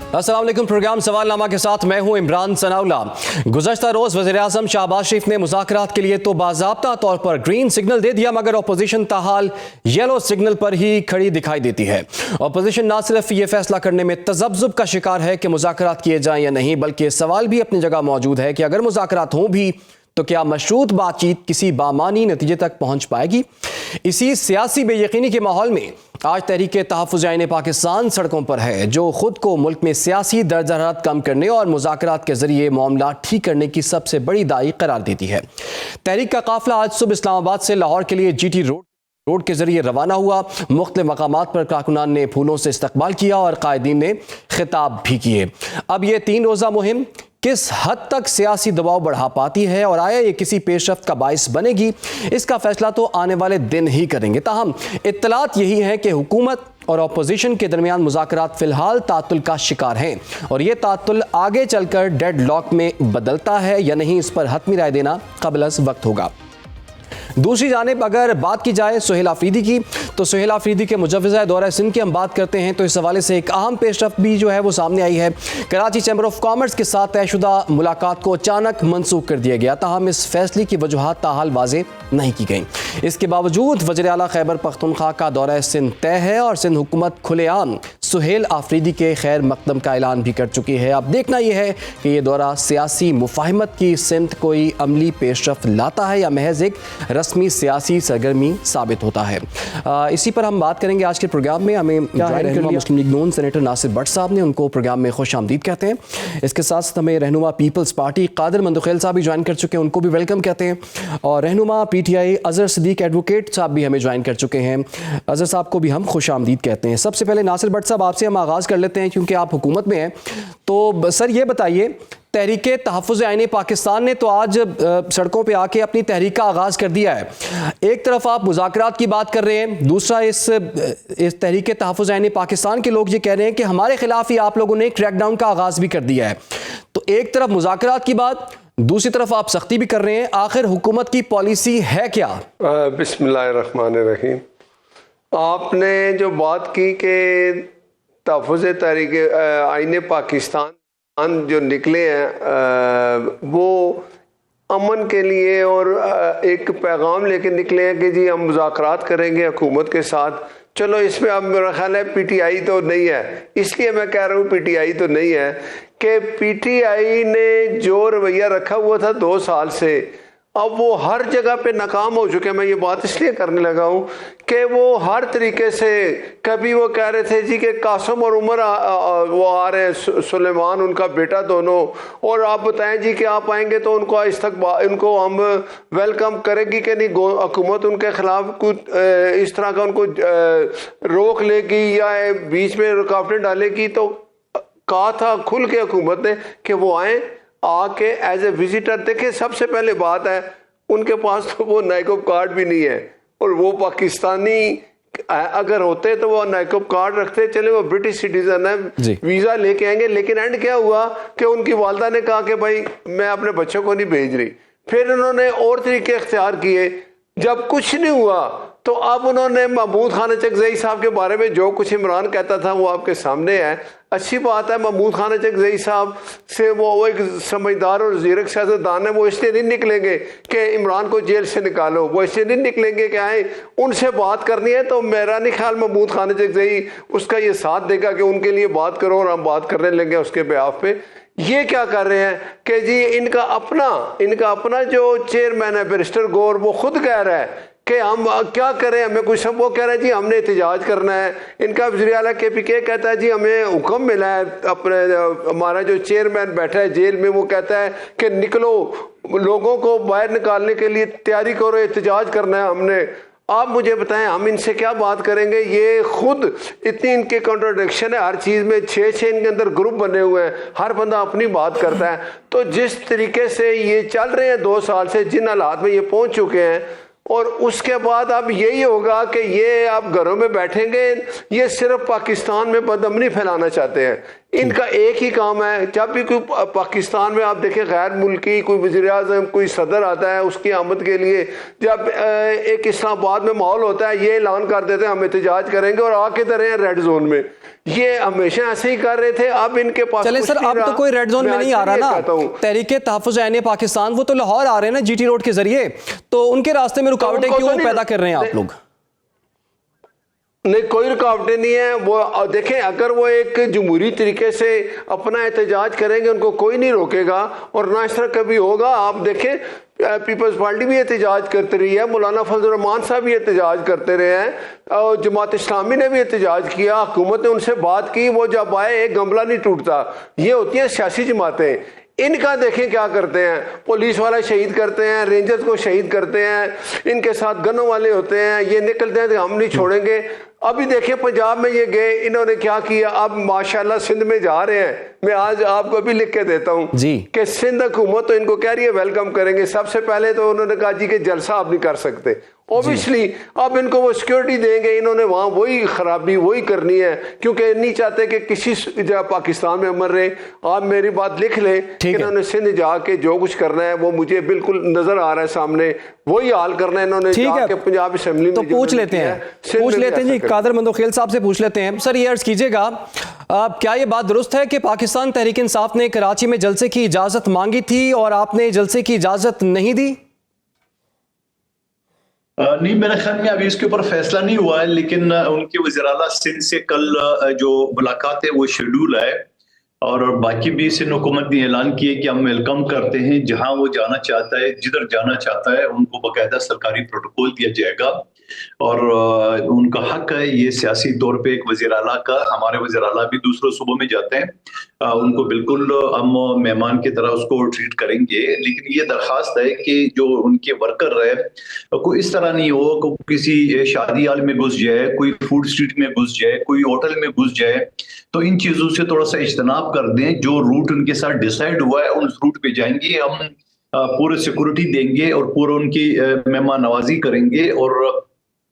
अस्सलाम वालेकुम। प्रोग्राम सवालनामा के साथ मैं हूं इमरान सनाउल्ला। गुज़श्ता रोज़ वज़ीर-ए-आज़म शहबाज शरीफ ने मुज़ाकरात के लिए तो बाज़ाब्ता तौर पर ग्रीन सिग्नल दे दिया, मगर अपोजिशन ताहाल येलो सिग्नल पर ही खड़ी दिखाई देती है। अपोजिशन ना सिर्फ ये फैसला करने में तज़ब्ज़ुब का शिकार है कि मुज़ाकरात किए जाएं या नहीं, बल्कि सवाल भी अपनी जगह मौजूद है कि अगर मुज़ाकरात हों भी तो क्या मशरूत बातचीत किसी बामानी नतीजे तक पहुंच पाएगी। इसी सियासी बेयकीनी के माहौल में आज तहरीके तहफ़्फ़ुज़-ए-आईन पाकिस्तान सड़कों पर है, जो खुद को मुल्क में सियासी दर्ज हरारत कम करने और मुज़ाकरात के जरिए मामला ठीक करने की सबसे बड़ी दाई करार देती है। तहरीक का काफिला आज सुबह इस्लामाबाद से लाहौर के लिए GT रोड के जरिए रवाना हुआ। मुख्तलिफ मकामात पर कारकुनान ने फूलों से इस्तकबाल किया और कायदीन ने खिताब भी किए। अब ये 3 रोज़ा मुहिम किस हद तक सियासी दबाव बढ़ा पाती है और आया ये किसी पेशरफ्त का बाइस बनेगी, इसका फैसला तो आने वाले दिन ही करेंगे। ताहम इत्तलात यही है कि हुकूमत और अपोजिशन के दरमियान मुज़ाकरात फिलहाल तातुल का शिकार हैं और ये तातुल आगे चलकर डेड लॉक में बदलता है या नहीं, इस पर हतमी राय देना क़ब्ल अज़ वक्त होगा। दूसरी जानिब अगर बात की जाए सुहेल आफरीदी की, तो सुहेल आफरीदी के मुजव्वज़ा दौरा सिंध की हम बात करते हैं तो इस हवाले से एक अहम पेशरफ्त भी जो है वो सामने आई है। कराची चैम्बर ऑफ कॉमर्स के साथ तयशुदा मुलाकात को अचानक मनसूख कर दिया गया, ताहम इस फैसले की वजूहात ताहाल वाज़े नहीं की गई। इसके बावजूद वज़ीर आला खैबर पख्तूनख्वा का दौरा सिंध तय है और सिंध हुकूमत खुलेआम सुहेल आफरीदी के खैर मकदम का ऐलान भी कर चुकी है। अब देखना यह है कि यह दौरा सियासी मुफाहमत की सिमत कोई अमली पेशरफ्त लाता है या महज एक रस्मी सियासी सरगर्मी साबित होता है। इसी पर हम बात करेंगे आज के प्रोग्राम में। हमें रहनुमा मुस्लिम लीग नून सेनेटर नासिर भट्ट साहब ने, उनको प्रोग्राम में खुश आमदीद कहते हैं। इसके साथ साथ हमें रहनुमा पीपल्स पार्टी कादिर मंदुखेल साहब भी ज्वाइन कर चुके हैं, उनको भी वेलकम कहते हैं। और रहनुमा PTI अजहर सिद्दीक एडवोकेट साहब भी हमें ज्वाइन कर चुके हैं, अजहर साहब को भी हम खुश आमदीद कहते हैं। सबसे पहले नासिर भट्ट साहब आपसे हम आगाज़ कर लेते हैं, क्योंकि आप हुकूमत में हैं। तो सर ये बताइए, तहरीके तहफ़्फ़ुज़-ए-आईन पाकिस्तान ने तो आज सड़कों पे आके अपनी तहरीक का आगाज़ कर दिया है। एक तरफ आप मुज़ाकरात की बात कर रहे हैं, दूसरा इस तहरीके तहफ़्फ़ुज़-ए-आईन पाकिस्तान के लोग ये कह रहे हैं कि हमारे खिलाफ ही आप लोगों ने क्रैकडाउन का आगाज़ भी कर दिया है। तो एक तरफ मुज़ाकरात की बात, दूसरी तरफ आप सख्ती भी कर रहे हैं। आखिर हुकूमत की पॉलिसी है क्या? बिस्मिल्लाहिर्रहमानिर्रहीम। आपने जो बात की कि तहफ़्फ़ुज़-ए-आईन पाकिस्तान जो निकले हैं वो अमन के लिए और एक पैगाम लेके निकले हैं कि जी हम मुज़ाकरात करेंगे हुकूमत के साथ। चलो इसमें अब मेरा ख्याल है PTI तो नहीं है, इसलिए मैं कह रहा हूँ PTI तो नहीं है कि PTI ने जो रवैया रखा हुआ था 2 साल से, अब वो हर जगह पे नाकाम हो चुके हैं। मैं ये बात इसलिए करने लगा हूँ कि वो हर तरीके से, कभी वो कह रहे थे जी कि कासम और उमर वो आ रहे हैं, सुलेमान उनका बेटा दोनों, और आप बताएं जी कि आप आएंगे तो उनको हम वेलकम करेगी कि नहीं, हुकूमत उनके खिलाफ कुछ इस तरह का उनको रोक लेगी या बीच में रुकावटें डालेगी। तो कहा था खुल के हुकूमत ने कि वो आए, आके एज ए विजिटर देखें। सबसे पहले बात है उनके पास तो वो नाइकोब कार्ड भी नहीं है, और वो पाकिस्तानी अगर होते तो वो नाइकोब कार्ड रखते, चले वो ब्रिटिश सिटीजन है, वीजा लेके आएंगे। लेकिन एंड क्या हुआ कि उनकी वालदा ने कहा कि भाई मैं अपने बच्चों को नहीं भेज रही। फिर उन्होंने और तरीके इख्तियार किए। जब कुछ नहीं हुआ तो अब उन्होंने महमूद खान अचकज़ई साहब के बारे में जो कुछ इमरान कहता था वो आपके सामने है। अच्छी बात है, महमूद खान अचकज़ई साहब से वो एक समझदार और ज़ीरक सियासतदान है। वो इसलिए नहीं निकलेंगे कि इमरान को जेल से निकालो, वो इसलिए नहीं निकलेंगे कि आए उनसे बात करनी है। तो मेरा नहीं ख्याल महमूद खान अचकज़ई उसका ये साथ देगा कि उनके लिए बात करो और हम बात करने लगे उसके बेआफ पे। ये क्या कर रहे हैं कि जी इनका अपना जो चेयरमैन है बैरिस्टर गौर, वो खुद कह रहा है कि हम क्या करें, हमें कुछ सब, वो कह रहे हैं जी हमने एहतजाज करना है। इनका वज़ीर आला KPK कहता है जी हमें हुक्म मिला है, अपने हमारा जो चेयरमैन बैठा है जेल में वो कहता है कि निकलो, लोगों को बाहर निकालने के लिए तैयारी करो, एहतजाज करना है हमने। आप मुझे बताएं हम इनसे क्या बात करेंगे? ये खुद इतनी इनके कॉन्ट्रडिक्शन है हर चीज़ में, 6 इनके अंदर ग्रुप बने हुए हैं, हर बंदा अपनी बात करता है। तो जिस तरीके से ये चल रहे हैं 2 साल से, जिन हालात में ये पहुंच चुके हैं, और उसके बाद अब यही होगा कि ये आप घरों में बैठेंगे, ये सिर्फ पाकिस्तान में बदअमनी फैलाना चाहते हैं। इनका एक ही काम है, जब भी कोई पाकिस्तान में आप देखें गैर मुल्की कोई वज़ीर-ए-आज़म कोई सदर आता है उसकी आमद के लिए, जब एक इस्लामाबाद में माहौल होता है ये ऐलान कर देते हैं हम एहतजाज करेंगे और आके रहे हैं रेड जोन में। ये हमेशा ऐसे ही कर रहे थे, अब इनके पास चले सर, अब तो कोई रेड जोन में नहीं आ रहा ना। तहरीके तहफ़्फ़ुज़ ऐन पाकिस्तान वो तो लाहौर आ रहे हैं ना जीटी रोड के जरिए, तो उनके रास्ते में रुकावटें क्यों पैदा कर रहे हैं आप लोग? नहीं, कोई रुकावटें नहीं है। वो देखें, अगर वो एक जमहूरी तरीके से अपना एहतजाज करेंगे उनको कोई नहीं रोकेगा और ना इस तरह कभी होगा। आप देखें पीपल्स पार्टी भी एहतजाज करती रही है, मौलाना फजल रहमान साहब भी एहतजाज करते रहे हैं और जमात इस्लामी ने भी एहतजाज किया, हुकूमत ने उनसे बात की, वो जब आए एक गमला नहीं टूटता। ये होती हैं सियासी जमातें। इनका देखें क्या करते हैं, पुलिस वाला शहीद करते हैं, रेंजर्स को शहीद करते हैं, इनके साथ गनों वाले होते हैं, ये निकलते हैं तो हम नहीं छोड़ेंगे। अभी देखिए पंजाब में ये गए, इन्होंने क्या किया, अब माशाल्लाह सिंध में जा रहे हैं। मैं आज आपको भी लिख के देता हूँ कि सिंध हुकूमत तो इनको कह रही है वेलकम करेंगे। सबसे पहले तो उन्होंने कहा जी कि जलसा आप नहीं कर सकते, ओबियसली अब इनको वो सिक्योरिटी देंगे, इन्होंने वहां वही खराबी वही करनी है क्योंकि नहीं चाहते कि किसी जगह पाकिस्तान में अमर रहे। आप मेरी बात लिख लें कि इन्होंने सिंध जाके जो कुछ करना है वो मुझे बिल्कुल नजर आ रहा है सामने, वही हाल करना है इन्होंने जाके पंजाब असेंबली में। तो पूछ लेते हैं जी, कादर मंदोखेल साहब से पूछ लेते हैं। सर ये अर्ज कीजिएगा, क्या ये बात दुरुस्त है कि पाकिस्तान तहरीक इंसाफ ने कराची में जलसे की इजाजत मांगी थी और आपने जलसे की इजाजत नहीं दी? नहीं, मेरे ख्याल में अभी इसके ऊपर फैसला नहीं हुआ है, लेकिन उनके वज़ीर-ए-आला सिंध से कल जो मुलाकात है वो शेड्यूल है और बाकी भी सिंध हुकूमत ने ऐलान किया कि हम वेलकम करते हैं, जहां वो जाना चाहता है, जिधर जाना चाहता है उनको बाकायदा सरकारी प्रोटोकॉल दिया जाएगा और उनका हक है ये सियासी तौर पे एक वज़ीर-ए-आला का। हमारे वज़ीर-ए-आला भी दूसरे सूबों में जाते हैं, उनको बिल्कुल हम मेहमान की तरह उसको ट्रीट करेंगे, लेकिन ये दरखास्त है कि जो उनके वर्कर है कोई इस तरह नहीं हो कि किसी शादी हाल में घुस जाए, कोई फूड स्ट्रीट में घुस जाए, कोई होटल में घुस जाए। तो इन चीजों से थोड़ा सा इज्तनाब कर दें। जो रूट उनके साथ डिसाइड हुआ है उस रूट पे जाएंगे, हम पूरे सिक्योरिटी देंगे और पूरा उनकी मेहमान नवाजी करेंगे। और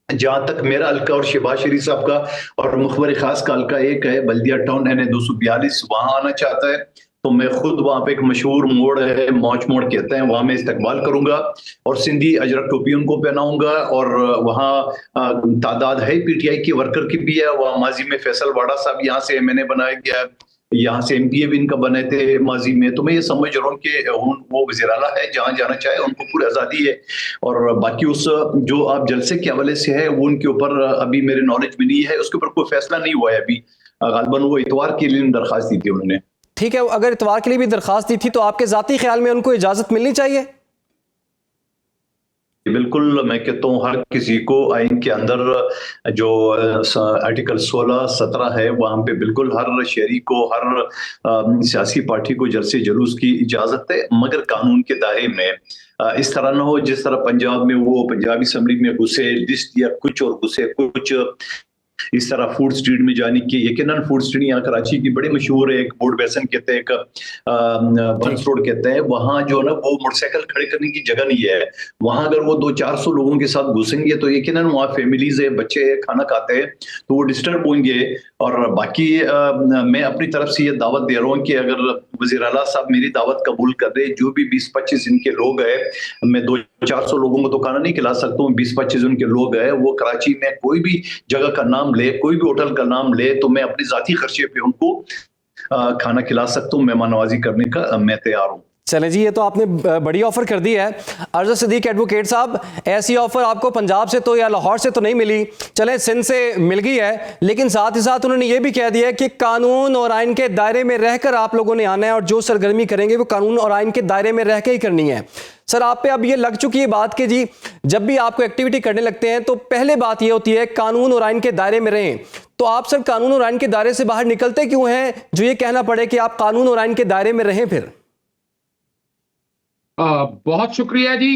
जहां तक मेरा हल्का और शहबाज शरीफ साहब का और मुखबर खास का हल्का एक है बल्दिया टाउन NA 242, वहां आना चाहता है तो मैं खुद वहां पे एक मशहूर मोड़ है, मौज मोड़ कहते हैं, वहां मैं इस्तकबाल करूंगा और सिंधी अजरक टोपी उनको पहनाऊंगा। और वहां तादाद है PTI के वर्कर की भी है। वहां माजी में फैसल वाड़ा साहब यहाँ से MNA बनाया गया, यहाँ से MPA भी इनका बने थे माजी में। तो मैं ये समझ रहा हूँ कि वो वज़ीर-ए-आला है, जहां जाना चाहे उनको पूरी आज़ादी है। और बाकी उस जो आप जलसे के हवाले से है वो उनके ऊपर अभी मेरे नॉलेज में नहीं है, उसके ऊपर कोई फैसला नहीं हुआ है अभी। गालिबन वो इतवार के लिए दरखास्त दी थी उन्होंने। ठीक है, अगर इतवार के लिए भी दरखास्त दी थी तो आपके जाती ख्याल में उनको इजाजत मिलनी चाहिए? बिल्कुल, मैं कहता हूँ हर किसी को आइन के अंदर जो आर्टिकल 16-17 है वहां पे बिल्कुल हर शहरी को, हर सियासी पार्टी को जलसे जुलूस की इजाजत है, मगर कानून के दायरे में। इस तरह ना हो जिस तरह पंजाब में वो पंजाबी असेंबली में घुसे, लिस्ट दिया कुछ और घुसे कुछ। इस तरह फूड स्ट्रीट में जाने की, यकीनन फूड स्ट्रीट यहाँ कराची की बड़ी मशहूर है, एक बोर्ड बेसन कहते हैं, एक बंस रोड कहते हैं, वहां जो ना वो मोटरसाइकिल खड़े करने की जगह नहीं है। वहां अगर वो 200-400 लोगों के साथ घुसेंगे तो यकीनन वहाँ फैमिलीज है, बच्चे है, खाना खाते हैं, तो वो डिस्टर्ब होंगे। और बाकी मैं अपनी तरफ से ये दावत दे रहा हूँ कि अगर वज़ीर-ए-आला साहब मेरी दावत कबूल कर दे, जो भी 20-25 इनके लोग हैं, मैं 200-400 लोगों को तो खाना नहीं खिला सकता हूँ, 20-25 उनके लोग हैं, वो कराची में कोई भी जगह का नाम ले, कोई भी होटल का नाम ले, तो मैं अपनी जाती खर्चे पे उनको खाना खिला सकता हूँ, मेहमान नवाजी करने का मैं तैयार हूँ। चले जी, ये तो आपने बड़ी ऑफर कर दी है। अर्ज़ सिद्दीक एडवोकेट साहब, ऐसी ऑफर आपको पंजाब से तो या लाहौर से तो नहीं मिली, चले सिंध से मिल गई है, लेकिन साथ ही साथ उन्होंने ये भी कह दिया कि कानून और आइन के दायरे में रहकर आप लोगों ने आना है और जो सरगर्मी करेंगे वो कानून और आइन के दायरे में रह के ही करनी है। सर, आप पे अब ये लग चुकी है बात कि जी जब भी आपको एक्टिविटी करने लगते हैं तो पहले बात ये होती है कानून और आइन के दायरे में रहें, तो आप सर कानून और आइन के दायरे से बाहर निकलते क्यों हैं जो ये कहना पड़े कि आप कानून और आइन के दायरे में रहें? फिर बहुत शुक्रिया जी।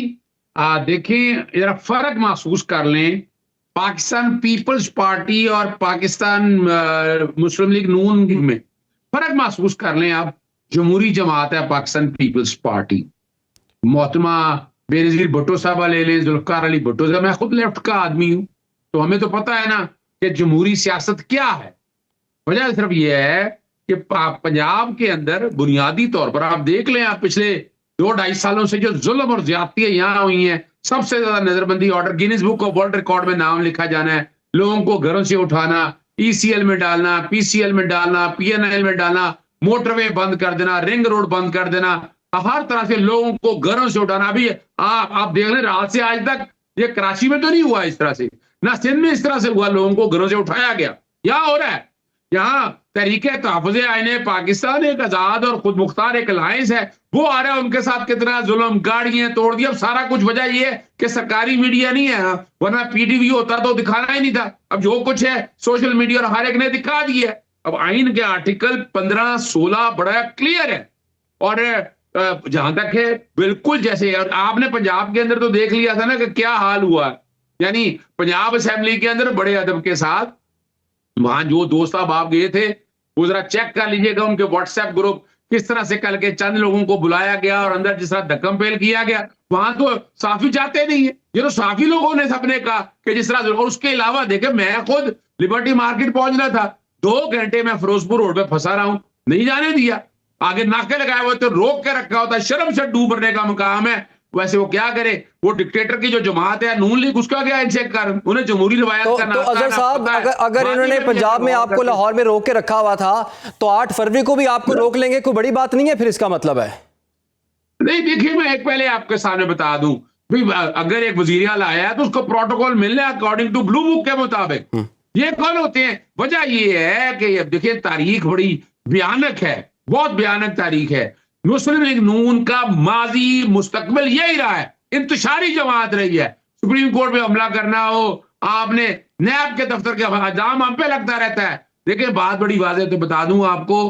देखें, जरा फर्क महसूस कर लें पाकिस्तान पीपल्स पार्टी और पाकिस्तान मुस्लिम लीग नून में, फर्क महसूस कर लें आप। जमहूरी जमात है पाकिस्तान पीपल्स पार्टी, मोहतरमा बेनज़ीर भुट्टो साहब ले लें, जुल्फ़िकार अली भुट्टो साहब, मैं खुद लेफ्ट का आदमी हूं, तो हमें तो पता है ना कि जमहूरी सियासत क्या है। वजह सिर्फ यह है कि पंजाब के अंदर बुनियादी तौर पर आप देख लें, आप पिछले 2-2.5 सालों से जो जुल्म और ज्यादतियां यहाँ हुई हैं, सबसे ज्यादा नजरबंदी order, Guinness book of world record में नाम लिखा जाना है, लोगों को घरों से उठाना, ECL में डालना, PCL में डालना, PNL में डालना, मोटरवे बंद कर देना, रिंग रोड बंद कर देना, हर तरह से लोगों को घरों से उठाना। अभी आप देख लें, रात से आज तक ये कराची में तो नहीं हुआ इस तरह से, ना सिंध में इस तरह से हुआ, लोगों को घरों से उठाया गया। यहाँ हो रहा है, यहाँ तहरीके तहफ़्फ़ुज़ आईने पाकिस्तान एक आजाद और खुद मुख्तार एक अलायंस है, वो आ रहा है, उनके साथ कितना जुल्म, गाड़ियां तोड़ दी। अब सारा कुछ वजह ये है कि सरकारी मीडिया नहीं है, वरना PTV होता तो दिखाना ही नहीं था। अब जो कुछ है सोशल मीडिया और हर एक ने दिखा दिया है। अब आइन के आर्टिकल 15-16 बड़ा क्लियर है, और जहां तक है बिल्कुल जैसे, और आपने पंजाब के अंदर तो देख लिया था ना कि क्या हाल हुआ, यानी पंजाब असेंबली के अंदर बड़े अदब के साथ वहां जो दोस्त साहब आप गए थे, वो जरा चेक कर लीजिएगा उनके व्हाट्सएप ग्रुप किस तरह से कल के चंद लोगों को बुलाया गया और अंदर जिस तरह धक्कम पेल किया गया। वहां तो साफी जाते नहीं है, ये तो साफी लोगों ने सबने कहा कि जिस तरह। और उसके अलावा देखे, मैं खुद लिबर्टी मार्केट पहुंचना था, 2 घंटे में फिरोजपुर रोड पे फंसा रहा हूं, नहीं जाने दिया। आगे नाके लगाए हुए तो रोक के रखा होता है, शर्म से डूब भरने का मुकाम है। वैसे वो क्या करे, वो डिक्टेटर की जो जमात है नून लीग, उसका क्या इनसे कारण, उन्हें जमहूरी रवायत का नाम। तो अजहर साहब, अगर इन्होंने पंजाब में आपको लाहौर में रोक के रखा हुआ था, तो 8 फरवरी को भी आपको रोक लेंगे, कोई बड़ी बात नहीं है फिर इसका मतलब है? नहीं, देखिए मैं एक पहले आपके सामने बता दूं, अगर एक वजीर आला आया है तो उसको प्रोटोकॉल मिलना है अकॉर्डिंग टू ब्लू बुक के मुताबिक। ये कौन होते हैं? वजह ये है कि देखिए तारीख बड़ी भयानक है, बहुत भयानक तारीख है। मुस्लिम लीग नून का माजी मुस्तकबिल यही रहा है, इंतशारी जमात रही है। सुप्रीम कोर्ट में हमला करना हो, आपने नैब के दफ्तर के इल्जाम हम पे लगता रहता है। देखिए बात बड़ी वाज़ेह तो बता दूं आपको,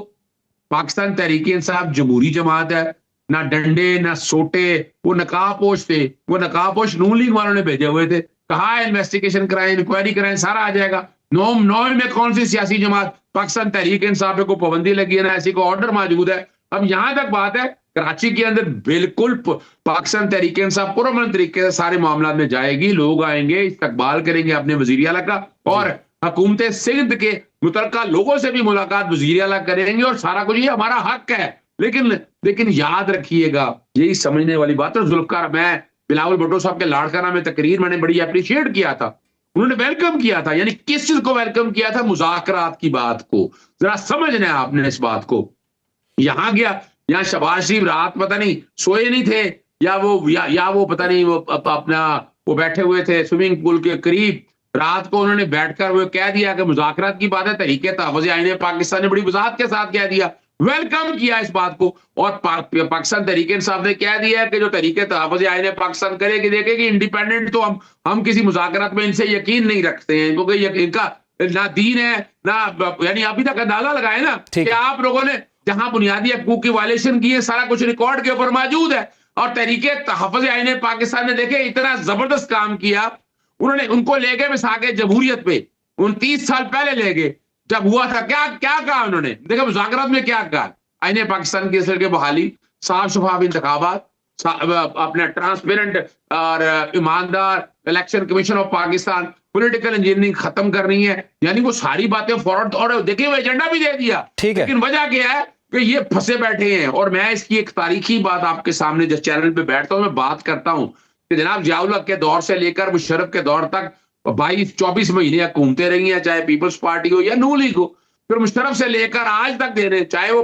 पाकिस्तान तहरीक इंसाफ जमहूरी जमात है, ना डंडे ना सोटे, वो नकाबपोश थे, वो नकाबपोश नून लीग वालों ने भेजे हुए थे, कहा इन्वेस्टिगेशन कराएं, इंक्वायरी कराएं, सारा आ जाएगा। 9 में कौन सी सियासी जमात, पाकिस्तान तहरीक इंसाफ पे कोई पाबंदी लगी है ना, ऐसी कोई ऑर्डर मौजूद है। अब यहां तक बात है, कराची के अंदर बिल्कुल पाकिस्तान तहरीक इंसाफ पुरअमन तरीके से सारे मामला में जाएगी, लोग आएंगे, इस्तकबाल करेंगे अपने वजीर आला का, और हुकूमत सिंध के मुतल्लिका लोगों से भी मुलाकात वजीर आला करेंगे, और सारा कुछ ये हमारा हक है। लेकिन याद रखिएगा, यही समझने वाली बात है। जुल्फकार, मैं बिलावल भुट्टो साहब के लाड़काना में तकरीर मैंने बड़ी अप्रिशिएट किया था, उन्होंने वेलकम किया था, यानी किस चीज को वेलकम किया था? मुज़ाकरात की बात को। जरा समझना है आपने इस बात को। यहां गया, यहाँ शहबाज शरीफ रात पता नहीं सोए नहीं थे, या वो पता नहीं वो अपना वो बैठे हुए थे स्विमिंग पूल के करीब, रात को उन्होंने बैठकर वो कह दिया कि मुज़ाकरात की बात है, तहरीके तहफ़्फ़ुज़ आईन पाकिस्तान ने बड़ी वज़ाहत के साथ कह दिया, वेलकम किया इस बात को। और पाकिस्तान तहरीक इंसाफ ने कह दिया कि जो तहरीके तहफ़्फ़ुज़ आईन पाकिस्तान करेगी, देखेगी इंडिपेंडेंट, तो हम किसी मुज़ाकरात में इनसे यकीन नहीं रखते हैं, क्योंकि इनका ना दीन है ना, यानी अभी तक अंदाजा लगाए ना कि आप लोगों ने जहां बुनियादी हकूक की वायलेशन की है, सारा कुछ रिकॉर्ड के ऊपर मौजूद है। और तहरीके तहफ़्फ़ुज़ आईन पाकिस्तान ने देखे इतना जबरदस्त काम किया, उन्होंने उनको ले गए मिसाक़े जमहूरियत पे, 29 साल पहले ले गए जब हुआ था। क्या कहा उन्होंने? देखो मुज़ाकरात में क्या कहा, आईन पाकिस्तान की असर के बहाली, साफ शफाफ इंतखाबात, अपने ट्रांसपेरेंट और ईमानदार election commission of Pakistan, political engineering खत्म करनी है, यानी वो सारी बातें फॉरवर्ड, और देखिए वो एजेंडा भी दे दिया। लेकिन वजह क्या है कि ये फंसे बैठे हैं। और मैं इसकी एक तारीखी बात आपके सामने जिस चैनल पे बैठता हूं मैं बात करता हूं कि जनाब जियाउल हक के दौर से लेकर मुशर्रफ के दौर तक 22-24 महीने हुकूमतें रही हैं, चाहे पीपल्स पार्टी हो या नून लीग हो। फिर मुशर्रफ से लेकर आज तक दे रहे, चाहे वो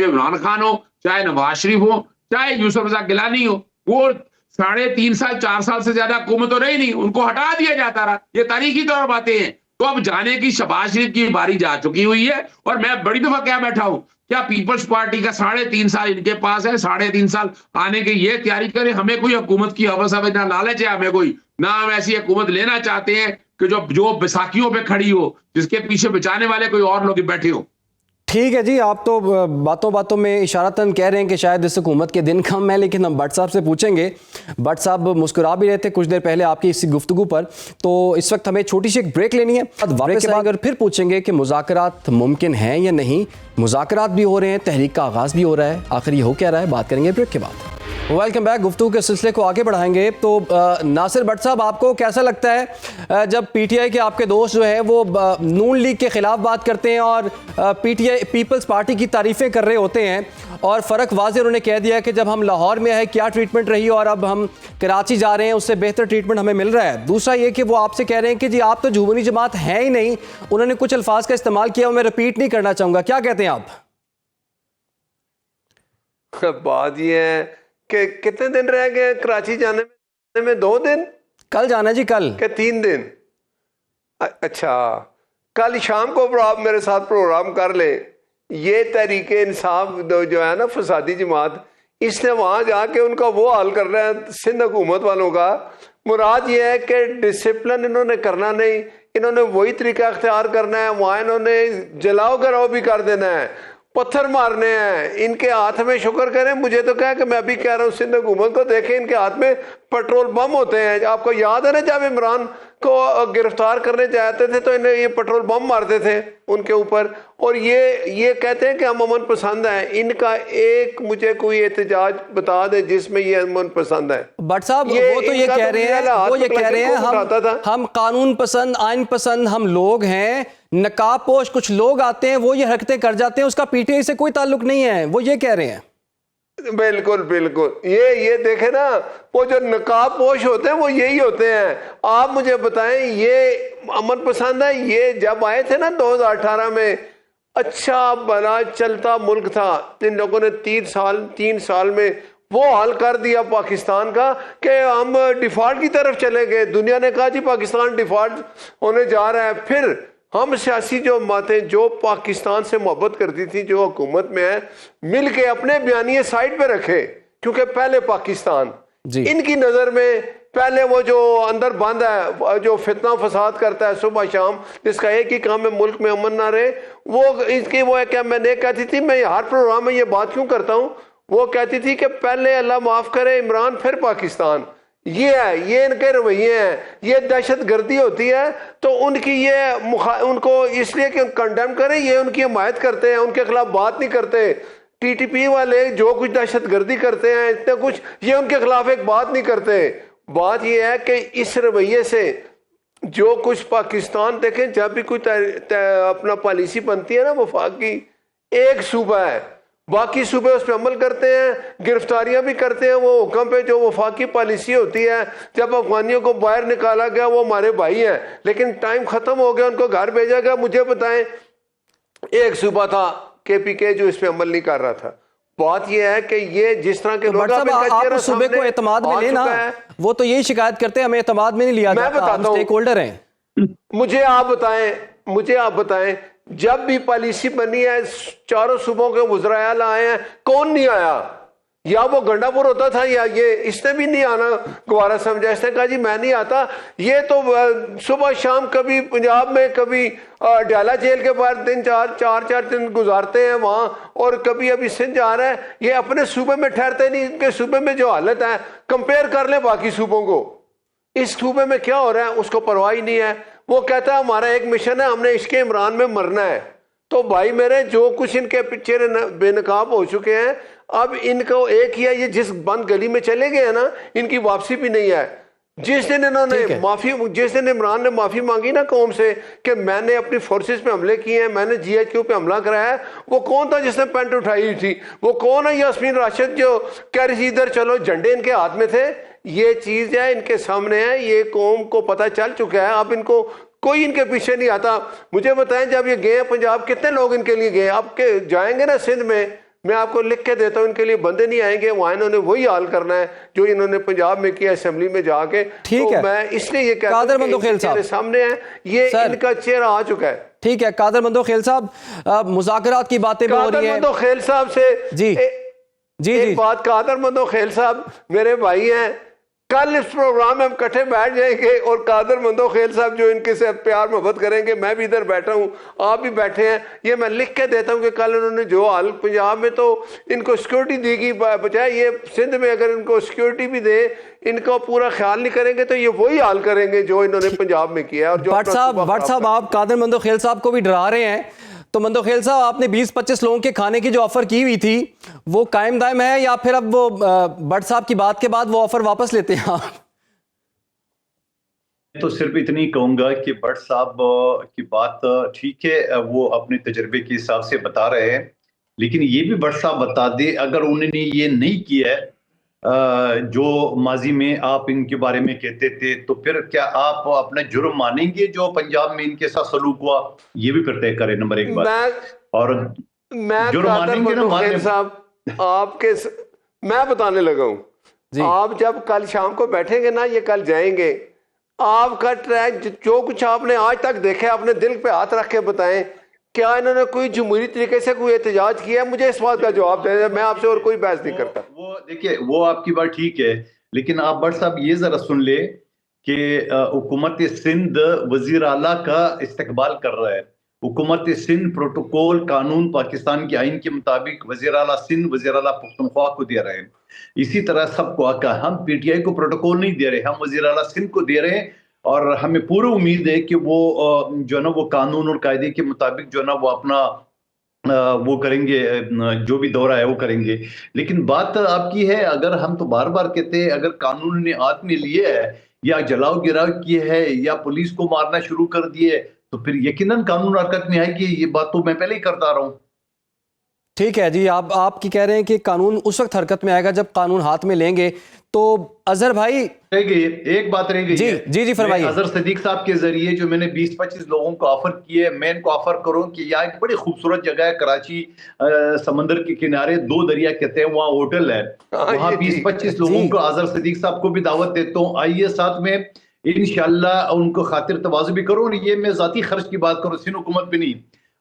इमरान खान हो, चाहे नवाज शरीफ हो, चाहे यूसुफ रज़ा गिलानी हो, वो 3.5 साल 4 साल से ज्यादा हुकूमत तो रही नहीं, उनको हटा दिया जाता रहा। ये तारीखी तौर बातें हैं। तो अब जाने की शहबाज शरीफ की बारी जा चुकी हुई है, और मैं बड़ी दफा क्या बैठा हूं, क्या पीपल्स पार्टी का 3.5 साल इनके पास है, 3.5 साल आने की ये तैयारी करें। हमें कोई हुकूमत की हवस है ना लालच है हमें कोई, ना हम ऐसी हुकूमत लेना चाहते हैं कि जो बैसाखियों पे खड़ी हो, जिसके पीछे बचाने वाले कोई और लोग बैठे हो। ठीक है जी, आप तो बातों बातों में इशारतन कह रहे हैं कि शायद इस हुकूमत के दिन कम है, लेकिन हम भट्ट साहब से पूछेंगे। भट्ट साहब मुस्कुरा भी रहे थे कुछ देर पहले आपकी इसी गुफ्तगू पर, तो इस वक्त हमें छोटी सी एक ब्रेक लेनी है। ब्रेक के बाद अगर फिर पूछेंगे कि मुज़ाकरात मुमकिन हैं या नहीं, मुज़ाकरात भी हो रहे हैं, तहरीक का आगाज़ भी हो रहा है, आखिर ये हो क्या रहा है, बात करेंगे ब्रेक के बाद। Welcome back. गुफ्तगू के सिलसिले को आगे बढ़ाएंगे। तो नासिर भट्ट साहब, आपको कैसा लगता है जब पीटीआई के आपके दोस्त जो है वो नून लीग के खिलाफ बात करते हैं और पीटीआई पीपल्स पार्टी की तारीफें कर रहे होते हैं, और फ़र्क वाज़ेह उन्होंने कह दिया कि जब हम लाहौर में है क्या ट्रीटमेंट रही और अब हम कराची जा रहे हैं उससे बेहतर ट्रीटमेंट हमें मिल रहा है। दूसरा ये कि वो आपसे कह रहे हैं कि जी आप तो झूमनी जमात हैं ही नहीं। उन्होंने कुछ अल्फाज का इस्तेमाल किया, मैं रिपीट नहीं करना चाहूँगा। क्या कहते हैं आप? बात ये है कि कितने दिन रह गए कराची जाने में? 2 दिन? कल जाना जी, कल के 3 दिन? अच्छा, कल शाम को आप मेरे साथ प्रोग्राम कर लें। ये तहरीके इंसाफ जो है ना, फसादी जमात, इसने वहां जाके उनका वो हाल कर रहा है सिंध हुकूमत वालों का। मुराद ये है कि डिसिप्लिन इन्होंने करना नहीं, इन्होंने वही तरीका अख्तियार करना है। वहां इन्होंने जलाओ गिराओ भी कर देना है, पत्थर मारने हैं। इनके हाथ में, शुक्र करें, मुझे तो क्या कि मैं अभी कह रहा हूँ सिंध हुकूमत को, देखें इनके हाथ में पेट्रोल बम होते हैं। आपको याद है ना, जब इमरान को गिरफ्तार करने जाते थे तो इन्हें ये पेट्रोल बम मारते थे उनके ऊपर, और ये कहते हैं कि हम अमन पसंद हैं। इनका एक मुझे कोई एहतजाज बता दे जिसमें ये अमन पसंद है। भट्ट साहब वो तो ये कह रहे हैं, वो ये कह रहे हैं हम कानून पसंद, आइन पसंद हम लोग हैं। नकाब पोश कुछ लोग आते हैं, वो ये हरकतें कर जाते हैं, उसका पीटीआई से कोई ताल्लुक नहीं है, वो ये कह रहे हैं। बिल्कुल बिल्कुल, ये देखे ना, वो जो नकाब पोश होते हैं वो यही होते हैं। आप मुझे बताएं, ये अमन पसंद है? ये जब आए थे ना 2018 में, अच्छा बड़ा चलता मुल्क था। इन लोगों ने 3 साल में वो हाल कर दिया पाकिस्तान का कि हम डिफॉल्ट की तरफ चले गए। दुनिया ने कहा जी पाकिस्तान डिफॉल्ट होने जा रहा है। फिर हम सियासी जो जमातें जो पाकिस्तान से मोहब्बत करती थी, जो हुकूमत में है, मिल के अपने बयानिए साइड पे रखे, क्योंकि पहले पाकिस्तान इनकी नज़र में पहले वो जो अंदर बंद है, जो फितना फसाद करता है सुबह शाम, जिसका एक ही काम है मुल्क में अमन ना रहे, वो इसकी वो है। क्या मैंने कहती थी, मैं हर प्रोग्राम में ये बात क्यों करता हूँ, वो कहती थी कि पहले अल्लाह माफ़ करे इमरान, फिर पाकिस्तान। ये है, ये इनके रवैये हैं। ये दहशत गर्दी होती है तो उनकी ये उनको इसलिए कि कंडेम करें, ये उनकी हिमायत करते हैं, उनके खिलाफ बात नहीं करते। टीटीपी वाले जो कुछ दहशत गर्दी करते हैं, इतने कुछ, ये उनके खिलाफ एक बात नहीं करते। बात ये है कि इस रवैये से जो कुछ पाकिस्तान, देखें जब भी कोई अपना पॉलिसी बनती है ना, वफाक की, एक सूबा है, बाकी सूबे उस पर अमल करते हैं, गिरफ्तारियां भी करते हैं वो हुक्म पे। जो वफाकी पॉलिसी होती है, जब अफगानियों को बाहर निकाला गया, वो हमारे भाई हैं, लेकिन टाइम खत्म हो गया, उनको घर भेजा गया। मुझे बताएं, एक सूबा था केपीके जो इस पे अमल नहीं कर रहा था। बात यह है कि ये जिस तरह के तो लोग आप सूबे को एतमाद में लेना, वो तो यही शिकायत करते हैं हमें एतमाद में नहीं लिया जाता, मैं बताता हूं, स्टेक होल्डर हैं। मुझे आप बताएं जब भी पॉलिसी बनी है, 4 सूबों के वज़राए आए हैं, कौन नहीं आया? या वो गंडापुर होता था, या ये इसने भी नहीं आना गवारा समझा। इसने कहा जी मैं नहीं आता। ये तो सुबह शाम कभी पंजाब में, कभी डाला जेल के बाहर दिन 4 दिन गुजारते हैं वहां, और कभी अभी सिंध जा रहा है। ये अपने सूबे में ठहरते नहीं। इनके सूबे में जो हालत है, कंपेयर कर ले बाकी सूबों को, इस सूबे में क्या हो रहा है उसको परवाह ही नहीं है। वो कहता है हमारा एक मिशन है, हमने इसके इमरान में मरना है। तो भाई मेरे, जो कुछ इनके पीछे बेनकाब हो चुके हैं, अब इनको एक ही है, ये जिस बंद गली में चले गए हैं ना, इनकी वापसी भी नहीं है। जिस दिन इमरान ने माफी मांगी ना कौम से कि मैंने अपनी फोर्सेस पे हमले किए हैं, मैंने GHQ पे हमला कराया, वो कौन था जिसने पेंट उठाई थी? वो कौन है? यास्मीन राशिद जो कह रही थी इधर चलो, झंडे इनके हाथ में थे। ये चीज है, इनके सामने है, ये कौम को पता चल चुका है। अब इनको कोई इनके पीछे नहीं आता। मुझे बताएं, जब ये गए पंजाब, कितने लोग इनके लिए गए? अब के जाएंगे ना सिंध में, मैं आपको लिख के देता हूं, इनके लिए बंदे नहीं आएंगे। वहां इन्होंने वही हाल करना है जो इन्होंने पंजाब में किया, असेंबली में जाके। ठीक तो है, मैं इसलिए ये कहता हूं कि सामने है, ये इनका चेहरा आ चुका है। ठीक है कादर मंदो खेल साहब, मुज़ाकरात की बातें हो रही है। कादर मंदो खेल साहब से जी एक बात, कादर मंदो खेल साहब मेरे भाई हैं, कल इस प्रोग्राम में हम इकट्ठे बैठ जाएंगे और कादर मंदो खेल साहब जो इनके साथ प्यार मोहब्बत करेंगे, मैं भी इधर बैठा हूँ, आप भी बैठे हैं, ये मैं लिख के देता हूँ कि कल उन्होंने जो हाल पंजाब में तो इनको सिक्योरिटी दी की बजाय, ये सिंध में अगर इनको सिक्योरिटी भी दे, इनको पूरा ख्याल नहीं करेंगे तो ये वही हाल करेंगे जो इन्होंने पंजाब में किया। और जो भट्ट साहब आप कादर मंदो खेल साहब को भी डरा रहे हैं, तो मंदोखेल साहब, आपने 20-25 लोगों के खाने की जो ऑफर की हुई थी वो कायम दायम है, या फिर अब वो भट्ट साहब की बात के बाद वो ऑफर वापस लेते हैं आप? तो सिर्फ इतनी कहूंगा कि भट्ट साहब की बात ठीक है, वो अपने तजर्बे के हिसाब से बता रहे हैं, लेकिन ये भी भट्ट साहब बता दे, अगर उन्होंने ये नहीं किया है जो माजी में आप इनके बारे में कहते थे, तो फिर क्या आप अपना जुर्म मानेंगे जो पंजाब में इनके साथ सलूक हुआ? ये भी फिर तय करें, नंबर एक बात। और मैं जुर्म मानेंगे ना, माने साहब आपके मैं बताने लगा हूं, आप जब कल शाम को बैठेंगे ना, ये कल जाएंगे, आपका ट्रैक जो कुछ आपने आज तक देखा, अपने दिल पे हाथ रख के बताएं, क्या इन्होंने कोई जमहूरी तरीके से कोई एहतजाज किया? मुझे इस बात का जवाब दे, मैं आपसे और कोई बहस नहीं करता। वो देखिए, वो आपकी बात ठीक है, लेकिन आप भट्ट साहब ये जरा सुन ले कि हुकूमत सिंध वजीर आला का इस्तकबाल कर रहा है। हुकूमत सिंध प्रोटोकॉल कानून पाकिस्तान के आइन के मुताबिक वजीर आला सिंध वजीर आला पुख्तनख्वा को दे रहे हैं। इसी तरह सबको आका, हम पीटीआई को प्रोटोकॉल नहीं दे रहे, हम वजीर आला सिंध को दे रहे हैं, और हमें पूरी उम्मीद है कि वो जो है ना वो कानून और कायदे के मुताबिक जो है ना वो अपना वो करेंगे, जो भी दौरा है वो करेंगे। लेकिन बात आपकी है, अगर हम तो बार बार कहते हैं, अगर कानून ने हाथ में लिए है या जलाओ गिराव किए है या पुलिस को मारना शुरू कर दिए, तो फिर यकीनन कानून हरकत में आएगी। ये बात तो मैं पहले ही करता रहा हूं। ठीक है जी, आप कह रहे हैं कि कानून उस वक्त हरकत में आएगा जब कानून हाथ में लेंगे। तो अजहर भाई, रह गई एक बात रह गई जी है। जी जी फरमाइए। अजहर सदीक साहब के जरिए जो मैंने 20-25 लोगों को ऑफर किए, मैं इनको ऑफर करूं कि यहाँ एक बड़ी खूबसूरत जगह है कराची, समंदर के किनारे, 2 दरिया कहते हैं, वहाँ होटल है, वहाँ 20-25 लोगों को अजहर सदीक साहब को भी दावत देता हूँ, आइए साथ में, इंशाल्लाह उनको खातिर तवाज़ु भी करो। ये मैं जाती खर्च की बात करूँ, सिंध हुकूमत भी नहीं।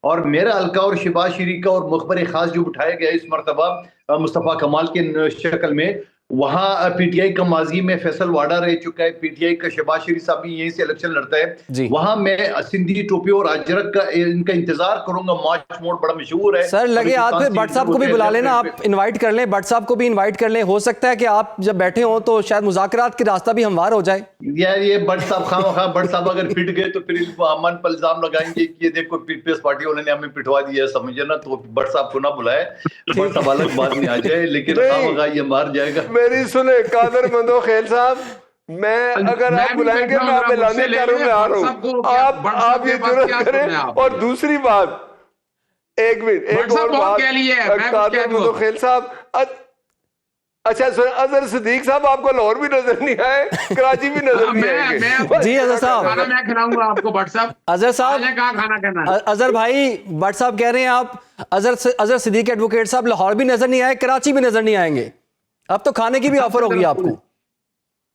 और मेरा हल्का और शहबाज शरीफ का और मुखबर खास जो बिठाया गया इस मरतबा मुस्तफ़ा कमाल के शक्ल में, वहाँ पीटीआई का माजी में फैसल वाडा रह चुका है, पीटीआई का शहबाज शरीफ साहब भी यहीं से इलेक्शन लड़ता है, वहाँ मैं सिंधी टोपी और अजरक का इनका इंतजार करूंगा। मार्च मोड बड़ा मशहूर है सर, लगे हाथ पे भट्ट साहब को भी बुला लेना, आप इनवाइट कर लें, भट्ट साहब को भी इनवाइट कर लें। हो सकता है कि आप जब बैठे हो तो शायद मुज़ाकरात की रास्ता भी हमवार हो जाए। यार ये भट्ट साहब खामखा, भट्ट साहब अगर पिट गए तो फिर इनको अमन पर इल्जाम लगाएंगे कि ये देखो पीपल्स पार्टी वालों ने हमें पिटवा दिया, समझे ना। तो भट्ट साहब को ना बुलाए, भट्ट साहब अलग बात में आ जाए, लेकिन खामखा ये मार जाएगा। मेरी सुने कादर मंदोखेल साहब, मैं अगर आप बुलाएंगे मैं आप लाने का रूम में आ रहा हूँ, आप ये जरूरत करें। और दूसरी बात, एक मिनट, एक और बात, कादर मंदोखेल साहब, अच्छा अजहर सदीक साहब, आपको लाहौर भी नजर नहीं आए, कराची भी नजर नहीं आएंगे। जी अजहर साहब, खाना मैं खिलाऊंगा आपको भट्ट साहब। अजहर साहब, कहाँ खाना खाना? अजहर भाई, भट्ट साहब कह रहे हैं आप अजहर सिद्दीक एडवोकेट साहब लाहौर भी नजर नहीं आए, कराची भी नजर नहीं आएंगे, अब तो खाने की भी ऑफर होगी आपको।